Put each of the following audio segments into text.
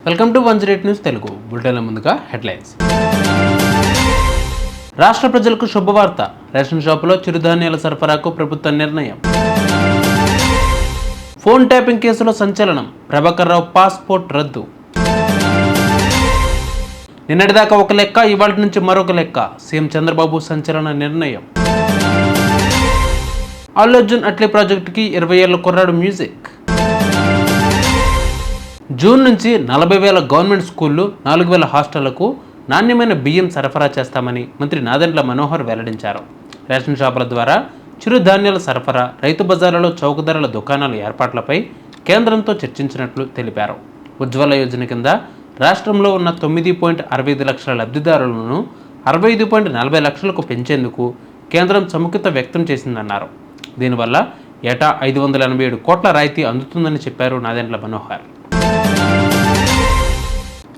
Welcome to 108 news Telugu బులెటిన్ల ముందుగా headlines. రాష్ట్ర ప్రజలకు శుభవార్త, రేషన్ షాపులో చిరుధాన్యాల సరఫరాకు ప్రభుత్వ నిర్ణయం. ఫోన్ ట్యాపింగ్ కేసులో సంచలనం, ప్రభాకర్ రావు పాస్పోర్ట్ రద్దు. నిన్నటిదాకా ఒక లెక్క, ఇవాళ నుంచి మరొక లెక్క, సీఎం చంద్రబాబు సంచలన నిర్ణయం. అల్లు అర్జున్ అట్లీ ప్రాజెక్టుకి 20 ఏళ్ల కుర్రాడు మ్యూజిక్. జూన్ నుంచి 40,000 గవర్నమెంట్ స్కూళ్లు, 4,000 హాస్టళ్లకు నాణ్యమైన బియ్యం సరఫరా చేస్తామని మంత్రి నాదెండ్ల మనోహర్ వెల్లడించారు. రేషన్ షాపుల ద్వారా చిరుధాన్యాల సరఫరా, రైతు బజార్లలో చౌక ధరల దుకాణాల ఏర్పాట్లపై కేంద్రంతో చర్చించినట్లు తెలిపారు. ఉజ్వల యోజన కింద రాష్ట్రంలో ఉన్న 9.65 లక్షల లబ్ధిదారులను 65.40 లక్షలకు పెంచేందుకు కేంద్రం సముఖత వ్యక్తం చేసిందన్నారు. దీనివల్ల ఏటా 587 కోట్ల రాయితీ అందుతుందని చెప్పారు నాదెండ్ల మనోహర్.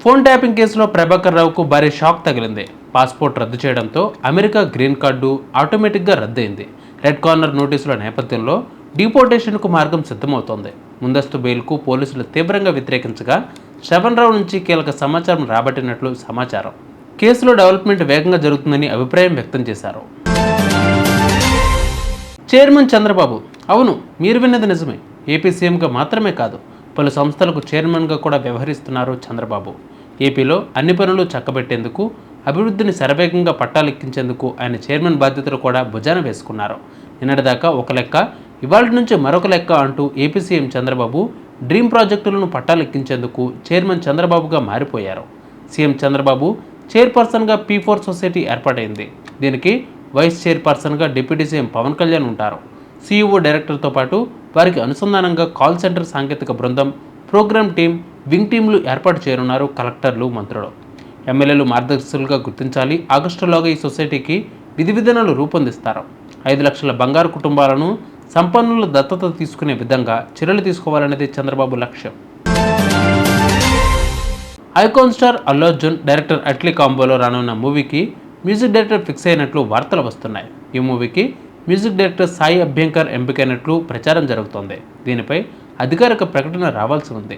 ఫోన్ ట్యాపింగ్ కేసులో ప్రభాకర్ రావుకు భారీ షాక్ తగిలింది. పాస్పోర్ట్ రద్దు చేయడంతో అమెరికా గ్రీన్ కార్డు ఆటోమేటిక్గా రద్దయింది. రెడ్ కార్నర్ నోటీసుల నేపథ్యంలో డిపోర్టేషన్కు మార్గం సిద్ధమవుతోంది. ముందస్తు బెయిల్కు పోలీసులు తీవ్రంగా వ్యతిరేకించగా శ్రవణ్ రావు నుంచి కీలక సమాచారం రాబట్టినట్లు సమాచారం. కేసులో డెవలప్మెంట్ వేగంగా జరుగుతుందని అభిప్రాయం వ్యక్తం చేశారు. చైర్మన్ చంద్రబాబు, అవును మీరు విన్నది నిజమే. ఏపీ సీఎంగా మాత్రమే కాదు, పలు సంస్థలకు చైర్మన్గా కూడా వ్యవహరిస్తున్నారు చంద్రబాబు. ఏపీలో అన్ని పనులు చక్కబెట్టేందుకు, అభివృద్ధిని శరవేగంగా పట్టాలెక్కించేందుకు ఆయన చైర్మన్ బాధ్యతలు కూడా భుజాన వేసుకున్నారు. నిన్నటిదాకా ఒక లెక్క, ఇవాళ నుంచి మరొక లెక్క అంటూ ఏపీ సీఎం చంద్రబాబు డ్రీమ్ ప్రాజెక్టులను పట్టాలెక్కించేందుకు చైర్మన్ చంద్రబాబుగా మారిపోయారు. సీఎం చంద్రబాబు చైర్పర్సన్గా P4 సొసైటీ ఏర్పాటైంది. దీనికి వైస్ చైర్పర్సన్గా డిప్యూటీ సీఎం పవన్ కళ్యాణ్ ఉంటారు. CEO డైరెక్టర్తో పాటు వారికి అనుసంధానంగా కాల్ సెంటర్ సాంకేతిక బృందం, ప్రోగ్రామ్ టీం, వింగ్ టీంలు ఏర్పాటు చేయనున్నారు కలెక్టర్లు, మంత్రులు. ఎమ్మెల్యేలు మార్గదర్శకులుగా గుర్తించాలి. ఆగస్టులోగా ఈ సొసైటీకి విధి విధానాలు రూపొందిస్తారు. 5 లక్షల బంగారు కుటుంబాలను సంపన్నుల దత్తత తీసుకునే విధంగా చర్యలు తీసుకోవాలనేది చంద్రబాబు లక్ష్యం. Icon star Allu Arjun, director Atlee కాంబోలో రానున్న మూవీకి మ్యూజిక్ డైరెక్టర్ ఫిక్స్ అయినట్లు వార్తలు వస్తున్నాయి. ఈ మూవీకి మ్యూజిక్ డైరెక్టర్ సాయి అభ్యంకర్ ఎంపికైనట్లు ప్రచారం జరుగుతోంది. దీనిపై అధికారిక ప్రకటన రావాల్సి ఉంది.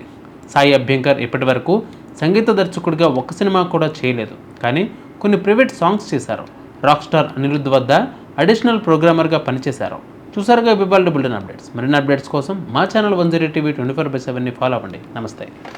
సాయి అభ్యంకర్ ఇప్పటి వరకు సంగీత దర్శకుడిగా ఒక్క సినిమా కూడా చేయలేదు, కానీ కొన్ని ప్రైవేట్ సాంగ్స్ చేశారు. రాక్ స్టార్ అనిరుద్ధ్ వద్ద అడిషనల్ ప్రోగ్రామర్గా పనిచేశారు. చూసారుగా ఇవాళ బులెటిన్ అప్డేట్స్. మరిన్ని అప్డేట్స్ కోసం మా ఛానల్ 108 TV 24/7ని ఫాలో అవ్వండి. నమస్తే.